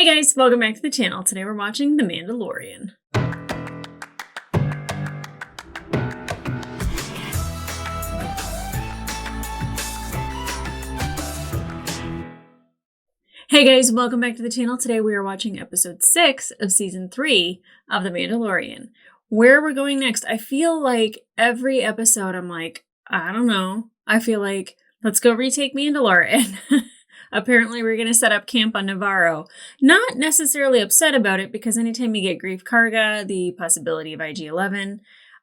Hey guys, welcome back to the channel. Today we're watching The Mandalorian. Hey guys, welcome back to the channel. Today we are watching episode 6 of season 3 of The Mandalorian. Where we're going next, I feel like every episode I'm like, I don't know. I feel like, let's go retake Mandalore. And apparently we're going to set up camp on Navarro. Not necessarily upset about it because anytime you get Grief Karga, the possibility of IG-11,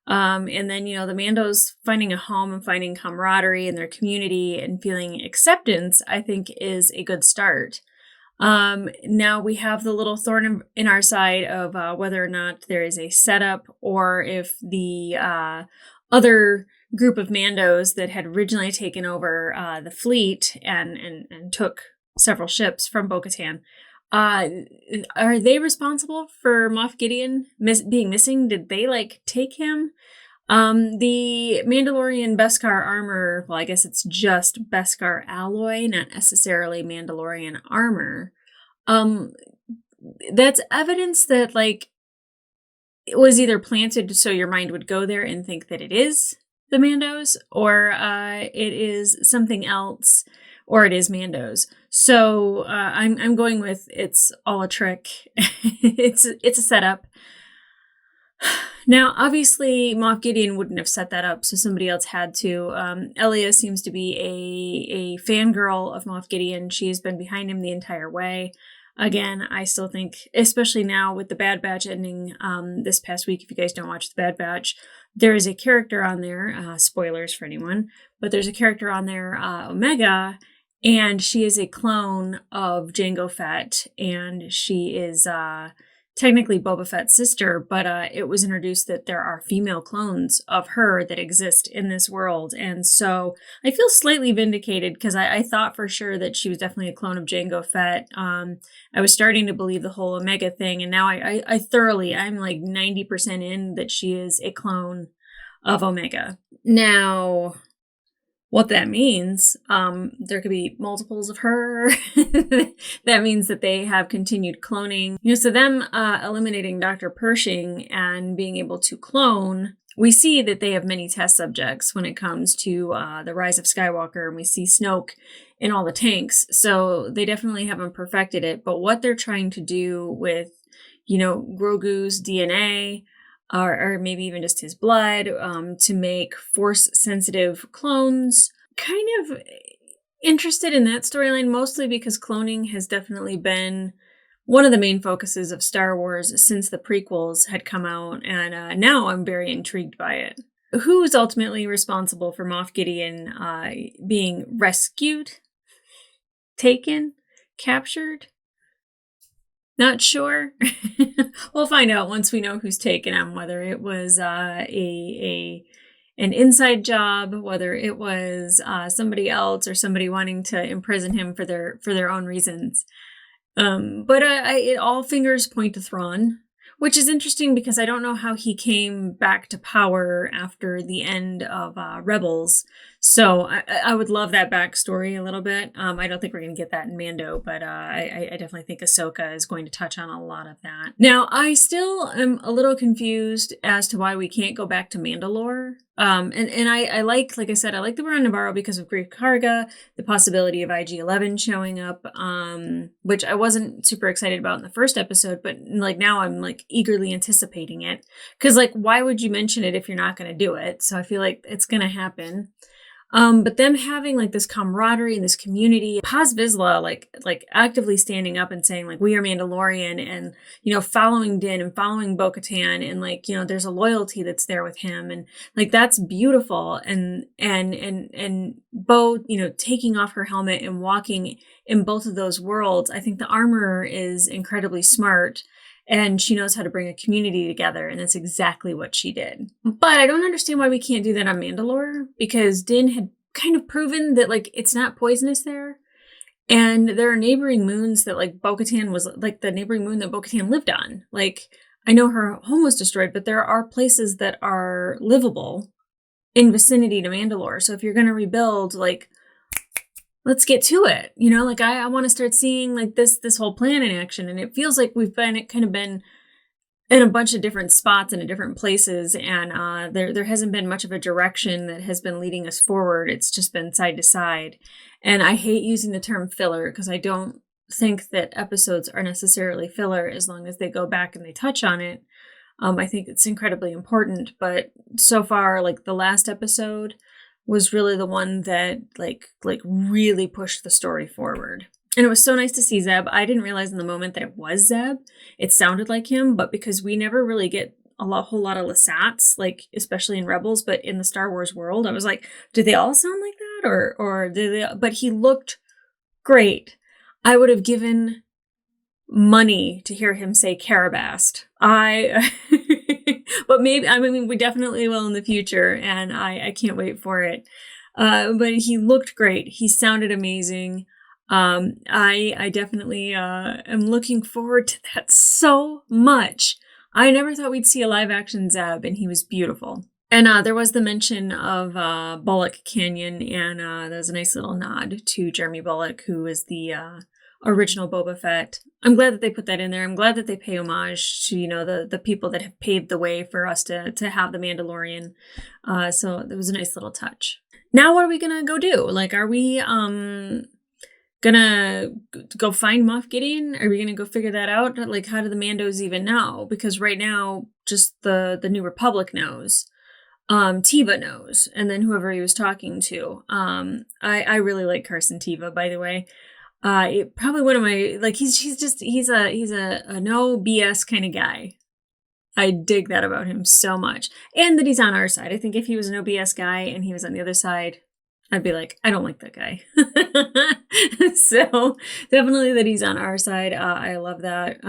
and then, the Mandos finding a home and finding camaraderie in their community and feeling acceptance, I think is a good start. Now we have the little thorn in our side of whether or not there is a setup or if the other group of Mandos that had originally taken over the fleet and took several ships from Bo-Katan, are they responsible for Moff Gideon being missing? Did they take him? The Mandalorian Beskar armor, well, I guess it's just Beskar alloy, not necessarily Mandalorian armor. That's evidence that it was either planted so your mind would go there and think that it is the Mandos, or it is something else, or it is Mandos. So I'm going with it's all a trick. it's a setup. Now, obviously, Moff Gideon wouldn't have set that up, so somebody else had to. Elia seems to be a fangirl of Moff Gideon. She has been behind him the entire way. Again, I still think, especially now with the Bad Batch ending this past week, if you guys don't watch the Bad Batch, there is a character on there, spoilers for anyone, but there's a character on there, Omega, and she is a clone of Jango Fett, and she is technically Boba Fett's sister, but it was introduced that there are female clones of her that exist in this world. And so I feel slightly vindicated because I thought for sure that she was definitely a clone of Jango Fett. I was starting to believe the whole Omega thing, and now I'm like 90% in that she is a clone of Omega. Now, what that means, there could be multiples of her. That means that they have continued cloning. So them eliminating Dr. Pershing and being able to clone, we see that they have many test subjects when it comes to the Rise of Skywalker, and we see Snoke in all the tanks. So they definitely haven't perfected it. But what they're trying to do with, Grogu's DNA, or maybe even just his blood, to make Force-sensitive clones. Kind of interested in that storyline, mostly because cloning has definitely been one of the main focuses of Star Wars since the prequels had come out, and now I'm very intrigued by it. Who is ultimately responsible for Moff Gideon being rescued, taken, captured? Not sure. We'll find out once we know who's taken him, whether it was an inside job, whether it was somebody else or somebody wanting to imprison him for their own reasons. But it all fingers point to Thrawn, which is interesting because I don't know how he came back to power after the end of Rebels. So I would love that backstory a little bit. I don't think we're going to get that in Mando, but I definitely think Ahsoka is going to touch on a lot of that. Now, I still am a little confused as to why we can't go back to Mandalore. And I like I said, I like that we're on Navarro because of Grief Karga, the possibility of IG-11 showing up, which I wasn't super excited about in the first episode, but now I'm eagerly anticipating it. Because why would you mention it if you're not going to do it? So I feel like it's going to happen. But them having this camaraderie and this community, Paz Vizsla actively standing up and saying we are Mandalorian, and following Din and following Bo-Katan, and there's a loyalty that's there with him, and that's beautiful, and Bo taking off her helmet and walking in both of those worlds. I think the armor is incredibly smart. And she knows how to bring a community together, and that's exactly what she did. But I don't understand why we can't do that on Mandalore, because Din had kind of proven that, it's not poisonous there. And there are neighboring moons that, Bo-Katan was, the neighboring moon that Bo-Katan lived on. I know her home was destroyed, but there are places that are livable in vicinity to Mandalore. So if you're going to rebuild, let's get to it. You know, like I want to start seeing like this whole plan in action. And it feels like we've been kind of been in a bunch of different spots and in different places, and there hasn't been much of a direction that has been leading us forward. It's just been side to side. And I hate using the term filler because I don't think that episodes are necessarily filler as long as they go back and they touch on it. I think it's incredibly important, but so far, like the last episode was really the one that like really pushed the story forward. And it was so nice to see Zeb. I didn't realize in the moment that it was Zeb. It sounded like him, but because we never really get whole lot of Lasats, like especially in Rebels, but in the Star Wars world, I was like, do they all sound like that, or did they? But he looked great. I would have given money to hear him say Carabast. But maybe, I mean, we definitely will in the future, and I can't wait for it. But he looked great. He sounded amazing. I definitely am looking forward to that so much. I never thought we'd see a live action Zeb, and he was beautiful. And there was the mention of Bullock Canyon, and there was a nice little nod to Jeremy Bullock, who was the original Boba Fett. I'm glad that they put that in there. I'm glad that they pay homage to, you know, the people that have paved the way for us to have the Mandalorian. So it was a nice little touch. Now what are we gonna go do? Like, are we gonna go find Moff Gideon? Are we gonna go figure that out? Like, how do the Mandos even know? Because right now, just the New Republic knows. Teva knows, and then whoever he was talking to. I really like Carson Teva, by the way. Probably one of my, like, he's a no BS kind of guy. I dig that about him so much. And that he's on our side. I think if he was a no BS guy and he was on the other side, I'd be like, I don't like that guy. So definitely that he's on our side. I love that.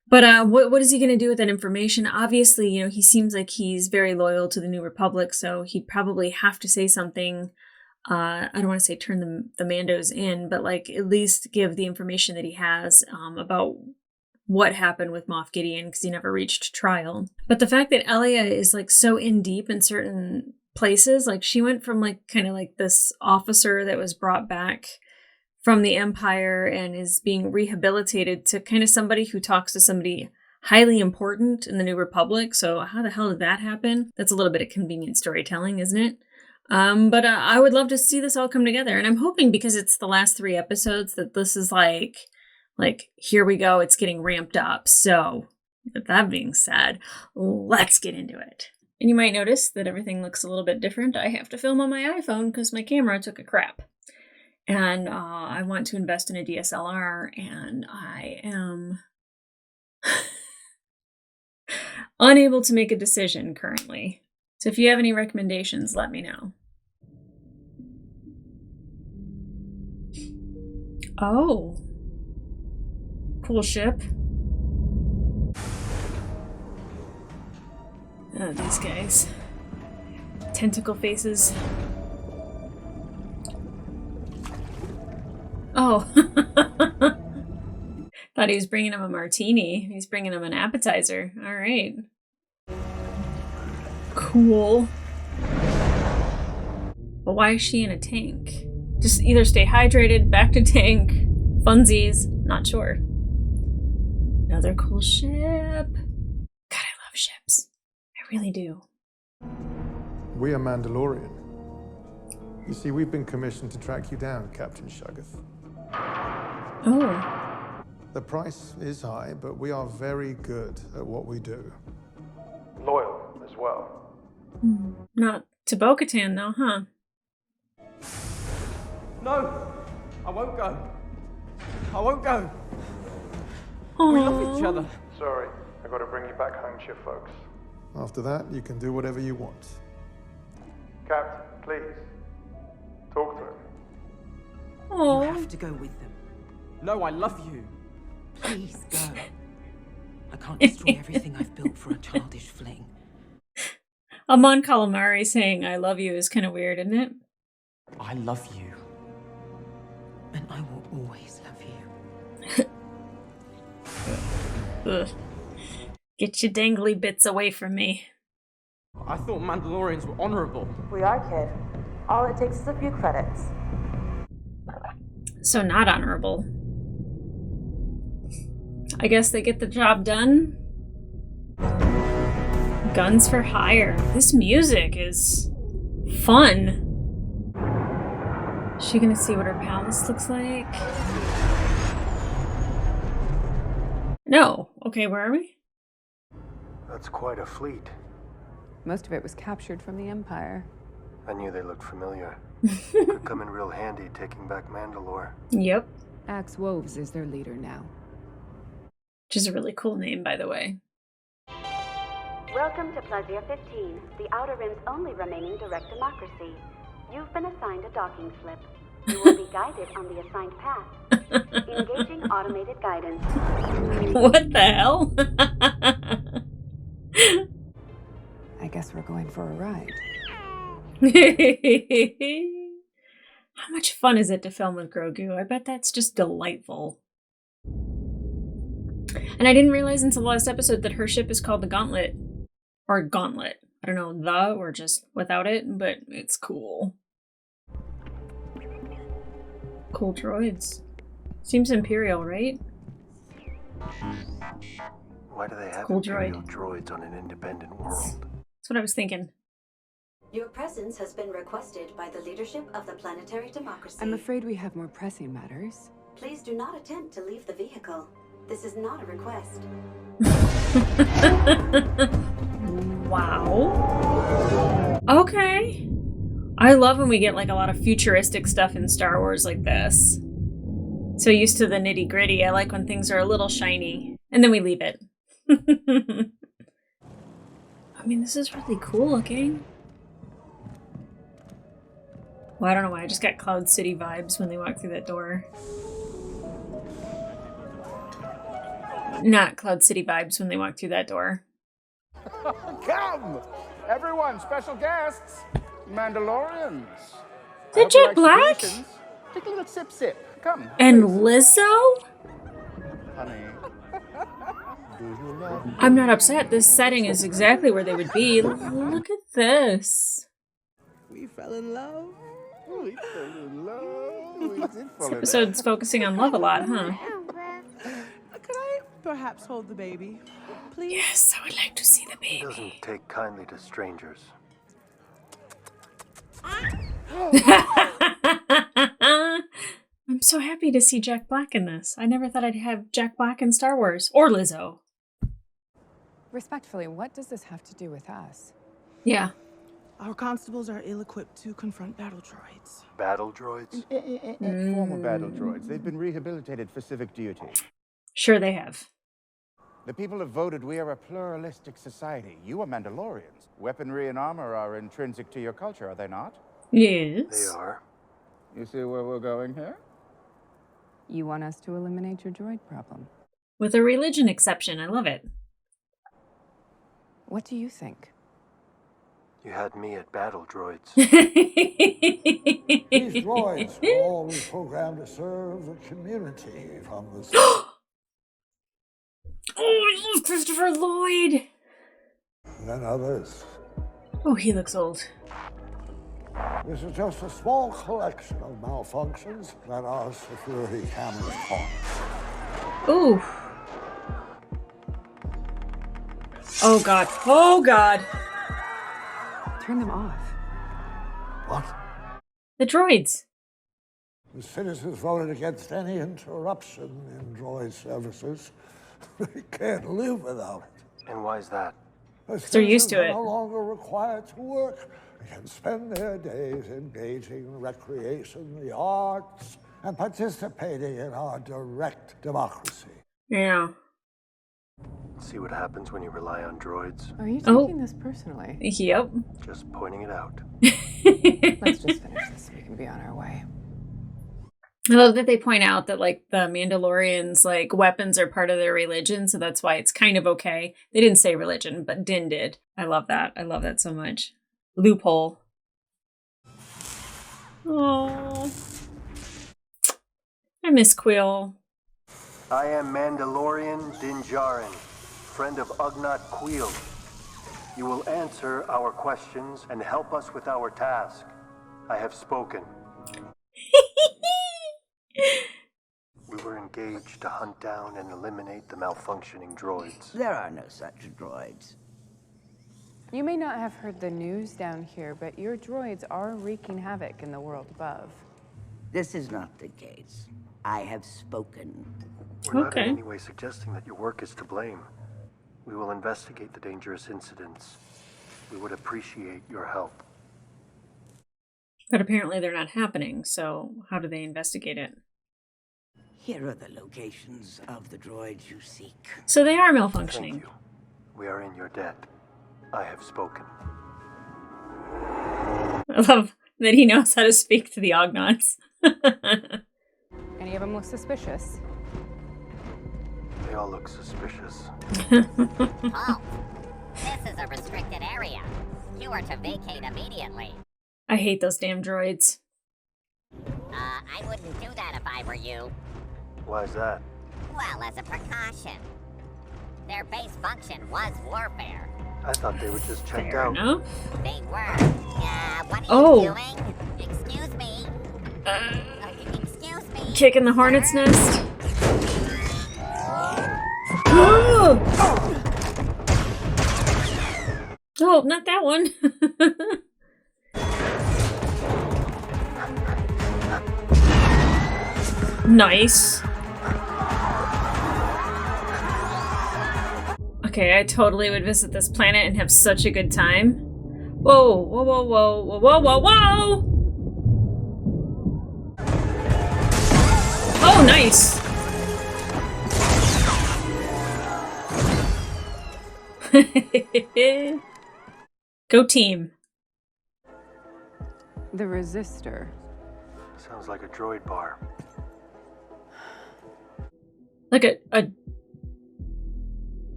But what is he going to do with that information? Obviously, you know, he seems like he's very loyal to the New Republic, so he'd probably have to say something. I don't want to say turn the Mandos in, but like at least give the information that he has about what happened with Moff Gideon, because he never reached trial. But the fact that Elia is like so in deep in certain places, like she went from like kind of like this officer that was brought back from the Empire and is being rehabilitated to kind of somebody who talks to somebody highly important in the New Republic. So how the hell did that happen? That's a little bit of convenient storytelling, isn't it? But I would love to see this all come together. And I'm hoping, because it's the last 3 episodes, that this is like, here we go. It's getting ramped up. So with that being said, let's get into it. And you might notice that everything looks a little bit different. I have to film on my iPhone because my camera took a crap. And I want to invest in a DSLR, and I am unable to make a decision currently. So if you have any recommendations, let me know. Oh. Cool ship. Oh, these guys. Tentacle faces. Oh. Thought he was bringing him a martini. He's bringing him an appetizer. All right. Cool. But why is she in a tank? Just either stay hydrated, back to tank, funsies, not sure. Another cool ship. God, I love ships. I really do. We are Mandalorian. You see, we've been commissioned to track you down, Captain Shuggoth. Oh. The price is high, but we are very good at what we do. Loyal as well. Not to Bo-Katan, though, huh? No, I won't go. I won't go. Aww. We love each other. Sorry, I got to bring you back home to your folks. After that, you can do whatever you want. Captain, please. Talk to him. Aww. You have to go with them. No, I love you. Please go. I can't destroy everything I've built for a childish fling. Amon Calamari saying I love you is kind of weird, isn't it? I love you. And I will always love you. Ugh. Get your dangly bits away from me. I thought Mandalorians were honorable. We are, kid. All it takes is a few credits. So not honorable. I guess they get the job done. Guns for hire. This music is fun. Is she gonna see what her palace looks like? No. Okay, where are we? That's quite a fleet. Most of it was captured from the Empire. I knew they looked familiar. Could come in real handy taking back Mandalore. Yep. Axe Woves is their leader now. Which is a really cool name, by the way. Welcome to Plaisir 15, the Outer Rim's only remaining direct democracy. You've been assigned a docking slip. You will be guided on the assigned path. Engaging automated guidance. What the hell? I guess we're going for a ride. How much fun is it to film with Grogu? I bet that's just delightful. And I didn't realize until the last episode that her ship is called the Gauntlet. Or Gauntlet. I don't know, the or just without it, but it's cool. Cool droids. Seems Imperial, right? Why do they have Cool Imperial droids on an independent world? That's what I was thinking. Your presence has been requested by the leadership of the planetary democracy. I'm afraid we have more pressing matters. Please do not attempt to leave the vehicle. This is not a request. Wow. Okay. I love when we get like a lot of futuristic stuff in Star Wars like this. So used to the nitty gritty, I like when things are a little shiny. And then we leave it. I mean, this is really cool looking. Well, I don't know why, I just got Cloud City vibes when they walk through that door. Not Cloud City vibes when they walk through that door. Come! Everyone, special guests! Mandalorians! Is that Jack Black? Take a little sip. Come. And Lizzo? Honey. Do you love me? I'm not upset. This setting is exactly where they would be. Look at this. We fell in love. We fell in love. We did fall This in episode's focusing on love a lot, huh? Could I perhaps hold the baby, please? Yes, I would like to see the He baby. doesn't take kindly to strangers. I'm so happy to see Jack Black in this. I never thought I'd have Jack Black in Star Wars. Or Lizzo. Respectfully, what does this have to do with us? Yeah. Our constables are ill-equipped to confront battle droids. Battle droids? Former battle droids. They've been rehabilitated for civic duty. Sure they have. The people have voted we are a pluralistic society. You are Mandalorians. Weaponry and armor are intrinsic to your culture, are they not? Yes. They are. You see where we're going here? You want us to eliminate your droid problem. With a religion exception. I love it. What do you think? You had me at battle droids. These droids were always programmed to serve the community from the... Oh, I love Christopher Lloyd. and others. Oh, he looks old. This is just a small collection of malfunctions that our security cameras caught. Ooh. Oh, God. Oh, God. Turn them off. What? The droids. The citizens voted against any interruption in droid services. They can't live without it. And why is that? They're used to it. Are no longer required to work. They can spend their days engaging in recreation, the arts, and participating in our direct democracy. Yeah. See what happens when you rely on droids? Are you taking this personally? Yep. Just pointing it out. Let's just finish this so we can be on our way. I love that they point out that, like, the Mandalorians, like, weapons are part of their religion, so that's why it's kind of okay. They didn't say religion, but Din did. I love that. I love that so much. Loophole. Oh, I miss Quill. I am Mandalorian Din Djarin, friend of Ugnaught Kuiil. You will answer our questions and help us with our task. I have spoken. We were engaged to hunt down and eliminate the malfunctioning droids. There are no such droids. You may not have heard the news down here, but your droids are wreaking havoc in the world above. This is not the case. I have spoken. We're not in any way suggesting that your work is to blame. We will investigate the dangerous incidents. We would appreciate your help. But apparently they're not happening, so how do they investigate it? Here are the locations of the droids you seek. So they are malfunctioning. Thank you. We are in your debt. I have spoken. I love that he knows how to speak to the Ognaughts. Any of them look suspicious? They all look suspicious. Halt! This is a restricted area. You are to vacate immediately. I hate those damn droids. I wouldn't do that if I were you. Why is that? Well, as a precaution. Their base function was warfare. I thought they were just checked Fair out. enough. They were. What are you doing? Excuse me. Excuse me. Kicking the hornet's nest. Oh! Oh, not that one. Nice. Okay, I totally would visit this planet and have such a good time. Whoa, whoa, whoa, whoa, whoa, whoa, whoa, whoa! Oh, nice. Go team. The resistor. Sounds like a droid bar. Like a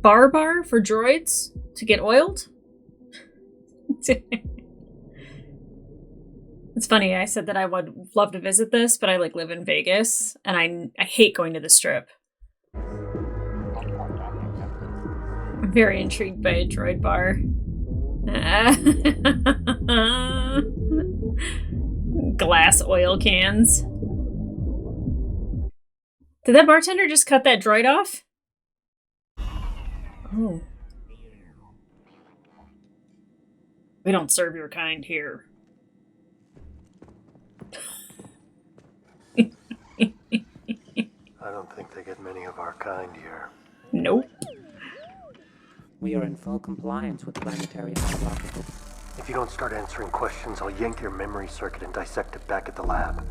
bar for droids to get oiled? It's funny, I said that I would love to visit this, but I live in Vegas and I hate going to the Strip. I'm very intrigued by a droid bar. Glass oil cans. Did that bartender just cut that droid off? Oh. We don't serve your kind here. I don't think they get many of our kind here. Nope. We are in full compliance with planetary law. If you don't start answering questions, I'll yank your memory circuit and dissect it back at the lab.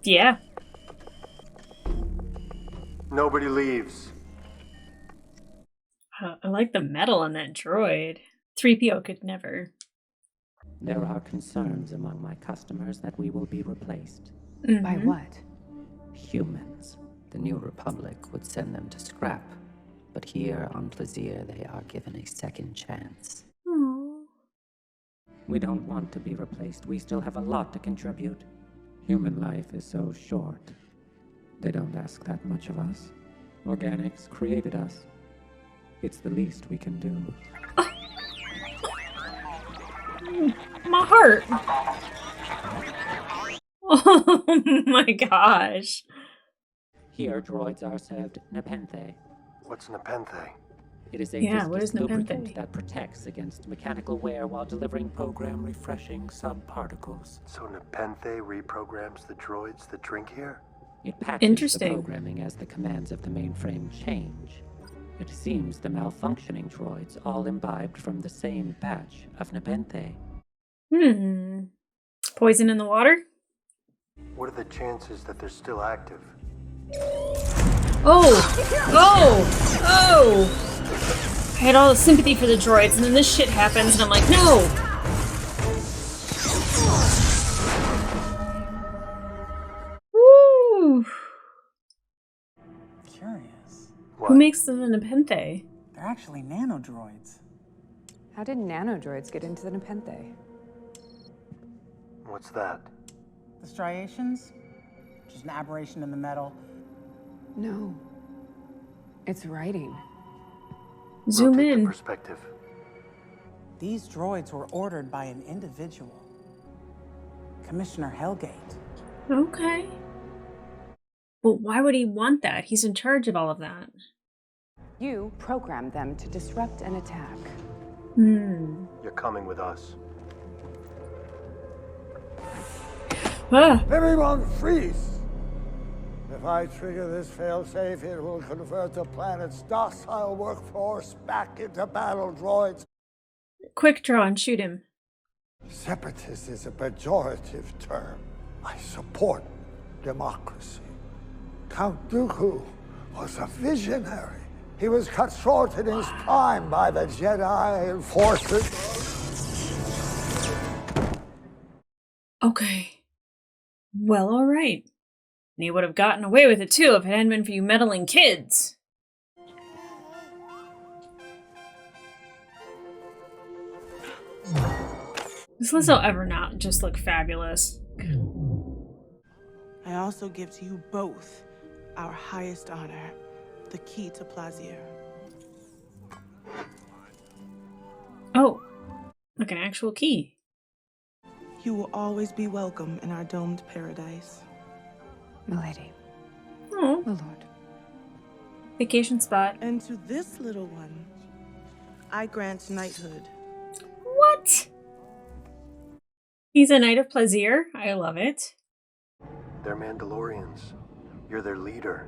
Yeah. Nobody leaves. I like the metal on that droid. 3PO could never. There are concerns among my customers that we will be replaced. Mm-hmm. By what? Humans. The New Republic would send them to scrap. But here on Plaisir, they are given a second chance. Aww. We don't want to be replaced. We still have a lot to contribute. Human life is so short. They don't ask that much of us. Organics created us. It's the least we can do. My heart. Oh my gosh. Here, droids are served nepenthe. What's nepenthe? It is a what is lubricant nepenthe? that protects against mechanical wear while delivering program-refreshing subparticles. So nepenthe reprograms the droids that drink here? It patches the Interesting. programming as the commands of the mainframe change. It seems the malfunctioning droids all imbibed from the same batch of nepenthe. Poison in the water? What are the chances that they're still active? Oh! I had all the sympathy for the droids, and then this shit happens, and I'm like, no! Woo! Curious. What? Who makes them the nepenthe? They're actually nanodroids. How did nanodroids get into the nepenthe? What's that? The striations? Just an aberration in the metal. No. It's writing. Zoom Rotate in. the perspective. These droids were ordered by an individual. Commissioner Hellgate. Okay. Well, why would he want that? He's in charge of all of that. You programmed them to disrupt an attack. You're coming with us. Everyone freeze! If I trigger this failsafe, it will convert the planet's docile workforce back into battle droids. Quick draw and shoot him. Separatist is a pejorative term. I support democracy. Count Dooku was a visionary. He was cut short in his prime by the Jedi forces. Okay. Well, all right. And he would have gotten away with it too if it hadn't been for you meddling kids. Does Lizzo ever not just look fabulous? I also give to you both our highest honor, the key to Plaisir. Oh, like an actual key. You will always be welcome in our domed paradise. Milady. Oh, The Lord. Vacation spot. And to this little one, I grant knighthood. What? He's a knight of Plaisir? I love it. They're Mandalorians. You're their leader.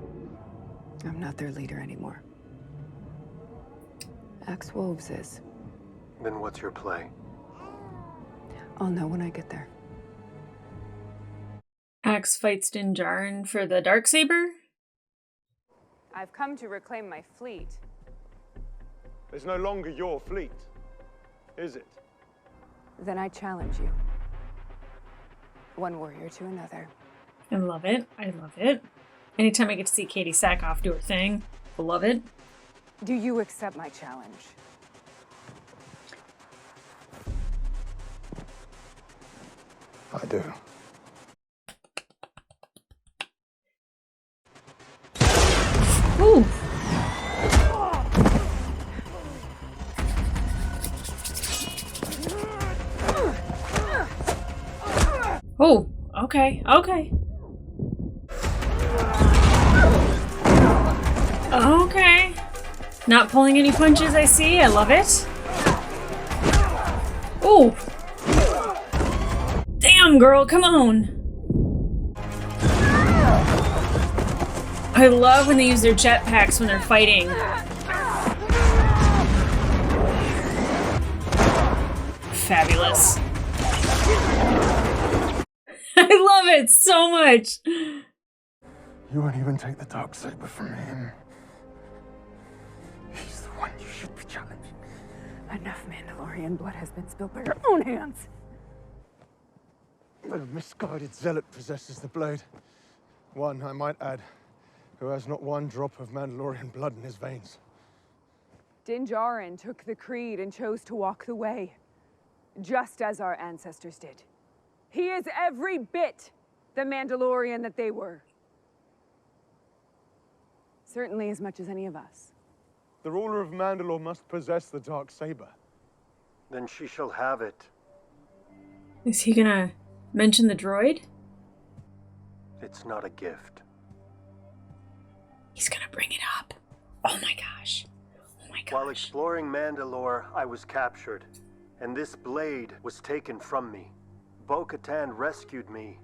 I'm not their leader anymore. Axe Wolves is. Then what's your play? I'll know when I get there. Axe fights Din Djarin for the Darksaber? I've come to reclaim my fleet. It's no longer your fleet, is it? Then I challenge you. One warrior to another. I love it. I love it. Anytime I get to see Katie Sackhoff do her thing, I love it. Do you accept my challenge? I do. Ooh. Oh, okay, okay. Okay. Not pulling any punches, I see. I love it. Ooh. Damn, girl, come on. I love when they use their jetpacks when they're fighting. Fabulous. I love it so much. You won't even take the Darksaber from him. He's the one you should be challenging. Enough Mandalorian blood has been spilled by your own hands. A misguided zealot possesses the blade. One, I might add, who has not one drop of Mandalorian blood in his veins. Din Djarin took the creed and chose to walk the way, just as our ancestors did. He is every bit the Mandalorian that they were. Certainly as much as any of us. The ruler of Mandalore must possess the Darksaber. Then she shall have it. Is he gonna mention the droid? It's not a gift. He's gonna bring it up. Oh my gosh. Oh my gosh. While exploring Mandalore, I was captured, and this blade was taken from me. Bo-Katan rescued me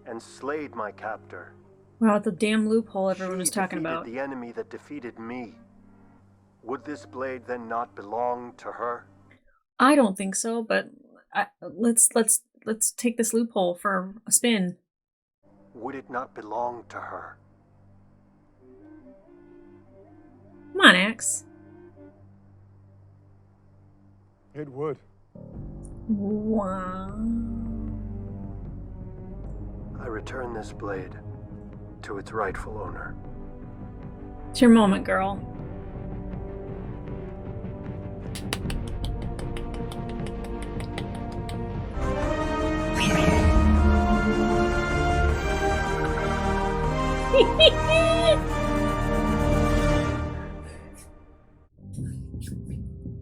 and slayed my captor. Wow, the damn loophole everyone was talking defeated about. the enemy that defeated me. Would this blade then not belong to her? I don't think so, but let's take this loophole for a spin. Would it not belong to her? Come on, Axe. It would. Wow. I return this blade to its rightful owner. It's your moment, girl.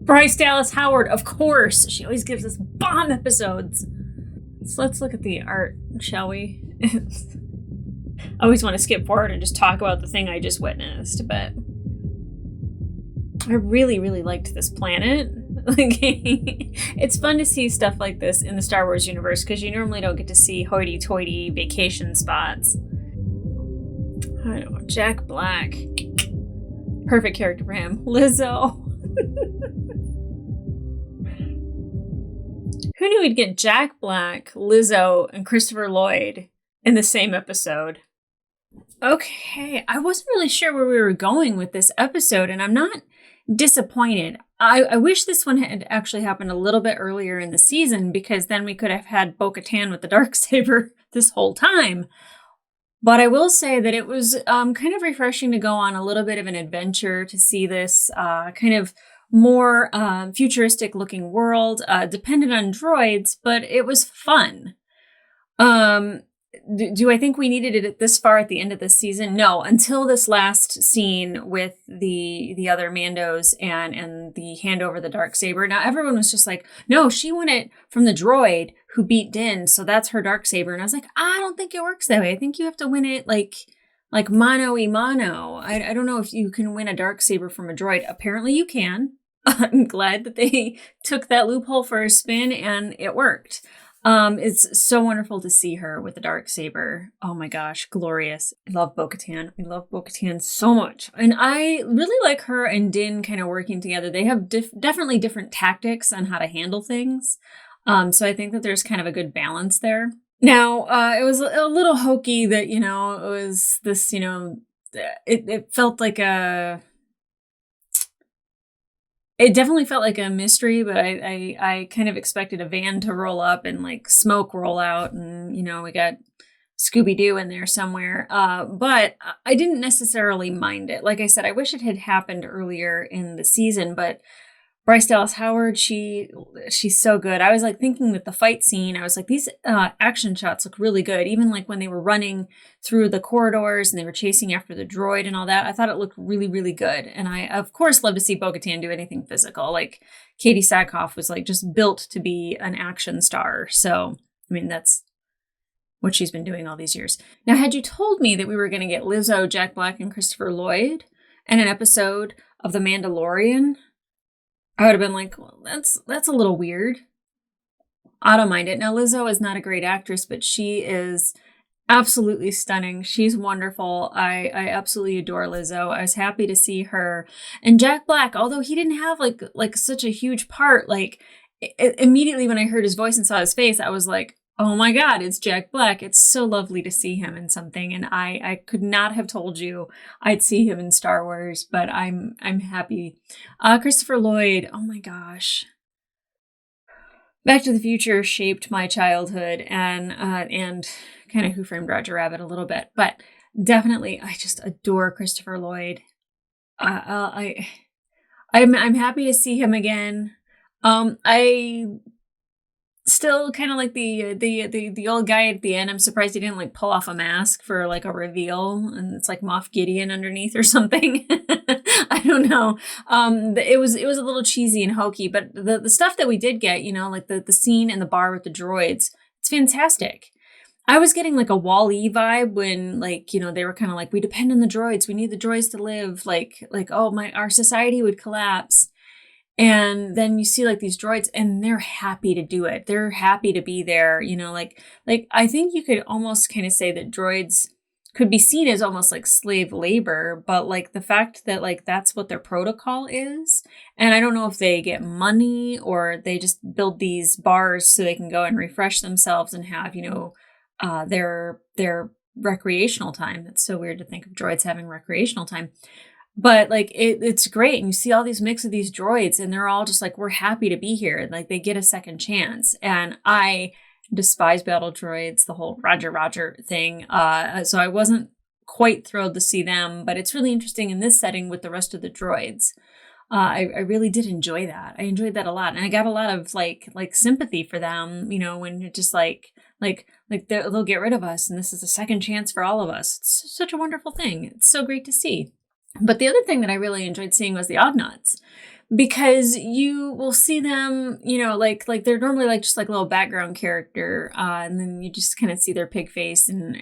Bryce Dallas Howard, of course. She always gives us bomb episodes. So let's look at the art, shall we? I always want to skip forward and just talk about the thing I just witnessed, but I really, really liked this planet. Like, it's fun to see stuff like this in the Star Wars universe because you normally don't get to see hoity-toity vacation spots. I don't know, Jack Black. Perfect character for him. Lizzo. Who knew we'd get Jack Black, Lizzo, and Christopher Lloyd in the same episode? Okay, I wasn't really sure where we were going with this episode, and I'm not disappointed. I wish this one had actually happened a little bit earlier in the season, because then we could have had Bo-Katan with the Darksaber this whole time. But I will say that it was kind of refreshing to go on a little bit of an adventure to see this kind of more futuristic looking world, dependent on droids, but it was fun. Do I think we needed it this far at the end of the season? No, until this last scene with the other Mandos and the handover the Darksaber. Now everyone was just like, no, she won it from the droid who beat Din, so that's her Darksaber. And I was like, I don't think it works that way. I think you have to win it like mano-a-mano. I don't know if you can win a Darksaber from a droid. Apparently you can. I'm glad that they took that loophole for a spin and it worked. It's so wonderful to see her with the Darksaber. Oh my gosh, glorious. I love Bo-Katan. I love Bo-Katan so much. And I really like her and Din kind of working together. They have definitely different tactics on how to handle things. So I think that there's kind of a good balance there. Now, it was a little hokey that, it was this, it felt like it definitely felt like a mystery, but I kind of expected a van to roll up and like smoke roll out and, we got Scooby-Doo in there somewhere. But I didn't necessarily mind it. Like I said, I wish it had happened earlier in the season, but Bryce Dallas Howard, she's so good. I was like thinking that the fight scene, I was like, these action shots look really good. Even like when they were running through the corridors and they were chasing after the droid and all that, I thought it looked really, really good. And I, of course, love to see Bo-Katan do anything physical. Like Katie Sackhoff was like just built to be an action star. So, I mean, that's what she's been doing all these years. Now, had you told me that we were going to get Lizzo, Jack Black, and Christopher Lloyd in an episode of The Mandalorian, I would have been like, well, that's a little weird. I don't mind it. Now, Lizzo is not a great actress, but she is absolutely stunning. She's wonderful. I absolutely adore Lizzo. I was happy to see her. And Jack Black, although he didn't have like such a huge part, like immediately when I heard his voice and saw his face, I was like, oh my God, it's Jack Black. It's so lovely to see him in something. And I could not have told you I'd see him in Star Wars, but I'm happy. Christopher Lloyd, oh my gosh. Back to the Future shaped my childhood and kind of Who Framed Roger Rabbit a little bit, but definitely I just adore Christopher Lloyd. I'm happy to see him again. I still kind of like the old guy at the end. I'm surprised he didn't like pull off a mask for like a reveal and it's like Moff Gideon underneath or something. I don't know. It was a little cheesy and hokey, but the stuff that we did get, like the scene in the bar with the droids, it's fantastic. I was getting like a Wall-E vibe when they were kind of like, we depend on the droids. We need the droids to live. Like, our society would collapse. And then you see like these droids and they're happy to do it. They're happy to be there, like I think you could almost kind of say that droids could be seen as almost like slave labor, but like the fact that like that's what their protocol is. And I don't know if they get money or they just build these bars so they can go and refresh themselves and have, their recreational time. It's so weird to think of droids having recreational time. But like it's great, and you see all these mix of these droids, and they're all just like, we're happy to be here. Like they get a second chance, and I despise battle droids, the whole Roger thing. So I wasn't quite thrilled to see them, but it's really interesting in this setting with the rest of the droids. I really did enjoy that. I enjoyed that a lot, and I got a lot of like sympathy for them. When you're just like they'll get rid of us, and this is a second chance for all of us. It's such a wonderful thing. It's so great to see. But the other thing that I really enjoyed seeing was the Ognots. because you will see them, you know, like they're normally like just like a little background character, and then you just kind of see their pig face, and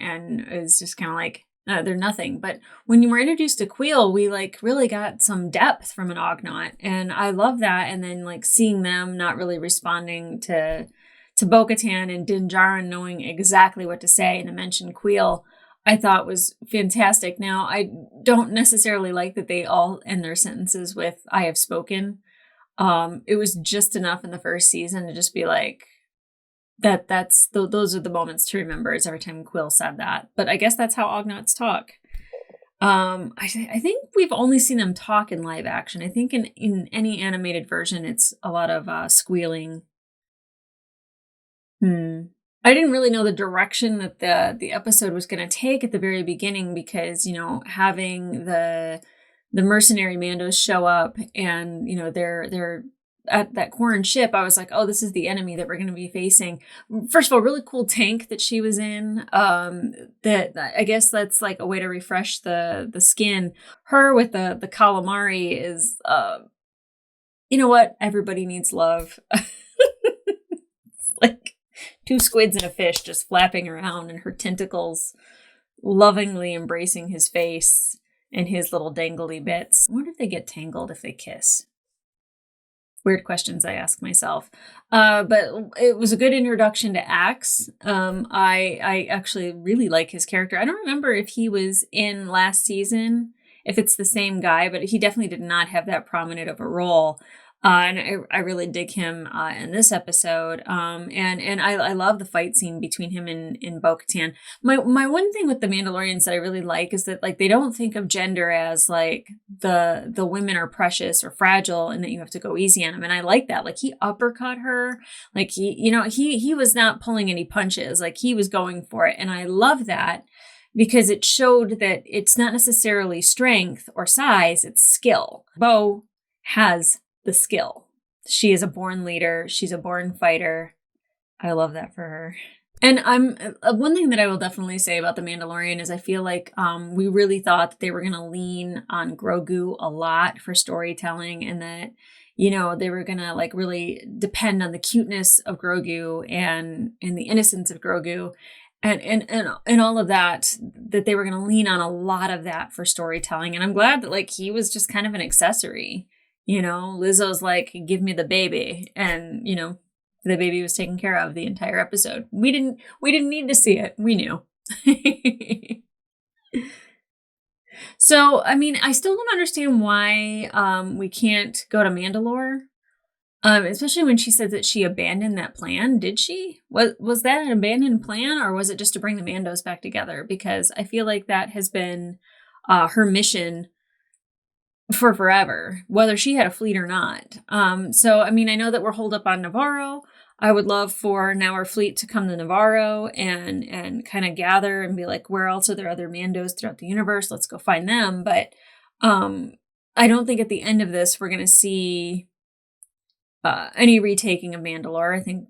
it's just kind of like they're nothing. But when you were introduced to Queel, we like really got some depth from an Ognaut, and I love that. And then like seeing them not really responding to Bo-Katan and Din Djarin knowing exactly what to say and to mention Queel, I thought was fantastic. Now, I don't necessarily like that they all end their sentences with "I have spoken." It was just enough in the first season to just be like, those are the moments to remember, is every time Queel said that. But I guess that's how Ognauts talk. I think we've only seen them talk in live action. I think in any animated version, it's a lot of squealing. I didn't really know the direction that the episode was going to take at the very beginning, because, you know, having the mercenary Mandos show up and, you know, they're at that Quarren ship, I was like, oh, this is the enemy that we're going to be facing. First of all, really cool tank that she was in. That I guess that's like a way to refresh the skin. Her with the calamari is, you know what? Everybody needs love. Like 2 squids and a fish just flapping around, and her tentacles lovingly embracing his face and his little dangly bits. I wonder if they get tangled if they kiss. Weird questions I ask myself. But it was a good introduction to Axe. I actually really like his character. I don't remember if he was in last season, if it's the same guy, but he definitely did not have that prominent of a role. And I really dig him in this episode. And I love the fight scene between him and Bo-Katan. My one thing with the Mandalorians that I really like is that like they don't think of gender as like the women are precious or fragile and that you have to go easy on them. And I like that. Like he uppercut her. Like he was not pulling any punches. Like he was going for it. And I love that, because it showed that it's not necessarily strength or size, it's skill. Bo has the skill. She is a born leader. She's a born fighter. I love that for her. And one thing that I will definitely say about The Mandalorian is I feel like we really thought that they were going to lean on Grogu a lot for storytelling, and that, you know, they were going to like really depend on the cuteness of Grogu and the innocence of Grogu. And all of that they were going to lean on a lot of that for storytelling. And I'm glad that like he was just kind of an accessory. You know, Lizzo's like, give me the baby. And, you know, the baby was taken care of the entire episode. We didn't need to see it. We knew. So, I mean, I still don't understand why we can't go to Mandalore. Especially when she said that she abandoned that plan. Did she? Was that an abandoned plan, or was it just to bring the Mandos back together? Because I feel like that has been her mission for forever, whether she had a fleet or not. So, I mean, I know that we're holed up on Navarro. I would love for now our fleet to come to Navarro and kind of gather and be like, where else are there other Mandos throughout the universe? Let's go find them. But I don't think at the end of this we're going to see any retaking of Mandalore. I think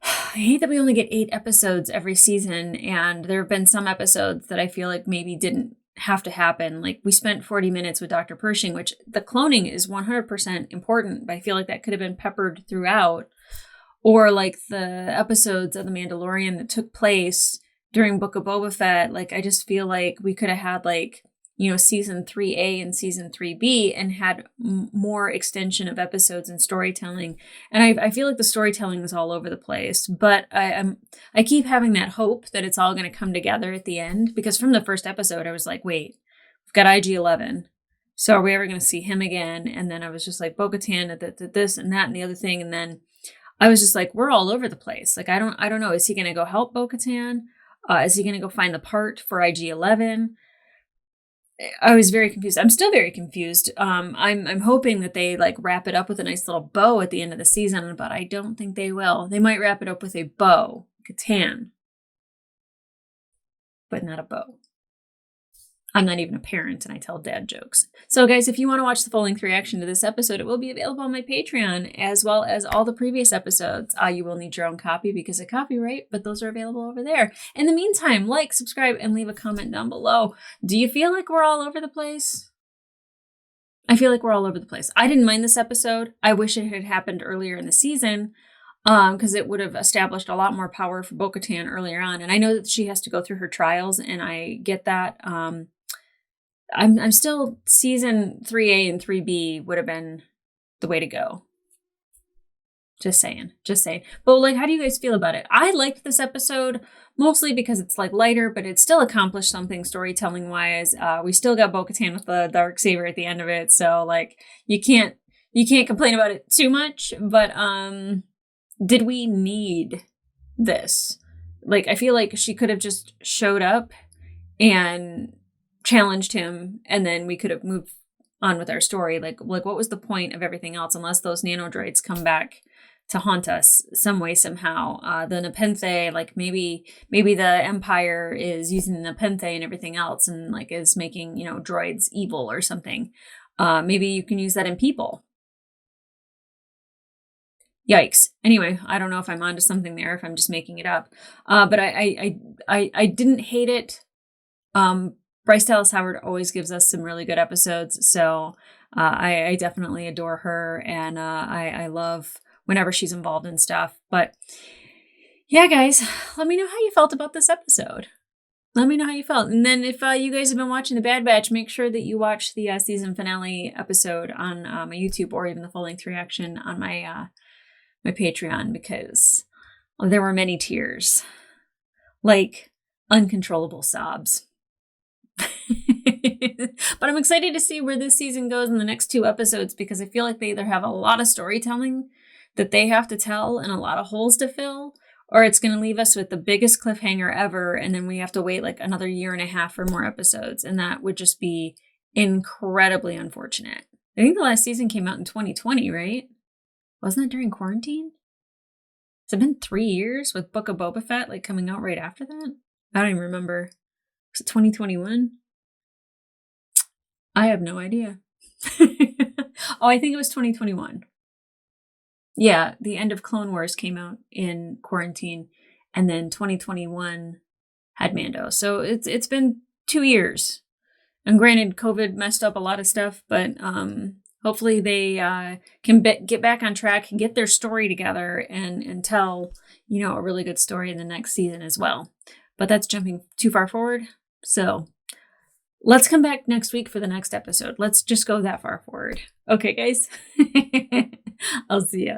I hate that we only get 8 episodes every season, and there have been some episodes that I feel like maybe didn't have to happen. Like we spent 40 minutes with Dr. Pershing, which the cloning is 100% important, but I feel like that could have been peppered throughout. Or like the episodes of The Mandalorian that took place during Book of Boba Fett. Like I just feel like we could have had like, you know, season 3A and season 3B and had more extension of episodes and storytelling. And I feel like the storytelling is all over the place, but I keep having that hope that it's all going to come together at the end, because from the first episode, I was like, wait, we've got IG-11. So are we ever going to see him again? And then I was just like, Bo-Katan, this and that and the other thing. And then I was just like, we're all over the place. Like, I don't know. Is he going to go help Bo-Katan? Is he going to go find the part for IG-11? I was very confused. I'm still very confused. I'm hoping that they like wrap it up with a nice little bow at the end of the season, but I don't think they will. They might wrap it up with a bow, Katan, but not a bow. I'm not even a parent and I tell dad jokes. So guys, if you want to watch the full-length reaction to this episode, it will be available on my Patreon, as well as all the previous episodes. You will need your own copy because of copyright, but those are available over there. In the meantime, like, subscribe, and leave a comment down below. Do you feel like we're all over the place? I feel like we're all over the place. I didn't mind this episode. I wish it had happened earlier in the season, because it would have established a lot more power for Bo-Katan earlier on. And I know that she has to go through her trials, and I get that. I'm still, season 3A and 3B would have been the way to go. Just saying. But like, how do you guys feel about it? I liked this episode mostly because it's like lighter, but it still accomplished something storytelling wise. We still got Bo-Katan with the Darksaber at the end of it, so like you can't complain about it too much. But did we need this? Like, I feel like she could have just showed up and challenged him, and then we could have moved on with our story. Like what was the point of everything else unless those nanodroids come back to haunt us some way, somehow? The Nepenthe, like maybe the Empire is using the Nepenthe and everything else, and like is making, droids evil or something. Maybe you can use that in people. Yikes. Anyway, I don't know if I'm onto something there, if I'm just making it up. But I didn't hate it. Bryce Dallas Howard always gives us some really good episodes, so I definitely adore her, and I love whenever she's involved in stuff. But yeah, guys, let me know how you felt about this episode. Let me know how you felt. And then if you guys have been watching The Bad Batch, make sure that you watch the season finale episode on my YouTube, or even the full-length reaction on my my Patreon, because there were many tears, like uncontrollable sobs. But I'm excited to see where this season goes in the next 2 episodes, because I feel like they either have a lot of storytelling that they have to tell and a lot of holes to fill, or it's going to leave us with the biggest cliffhanger ever, and then we have to wait like another 1.5 years for more episodes, and that would just be incredibly unfortunate. I think the last season came out in 2020, right? Wasn't that during quarantine? Has it been 3 years with Book of Boba Fett like coming out right after that? I don't even remember. Was it 2021? I have no idea. Oh, I think it was 2021. Yeah, the end of Clone Wars came out in quarantine, and then 2021 had Mando. So it's been 2 years. And granted, COVID messed up a lot of stuff, but hopefully they can get back on track and get their story together and tell, a really good story in the next season as well. But that's jumping too far forward. So let's come back next week for the next episode. Let's just go that far forward. Okay, guys. I'll see ya.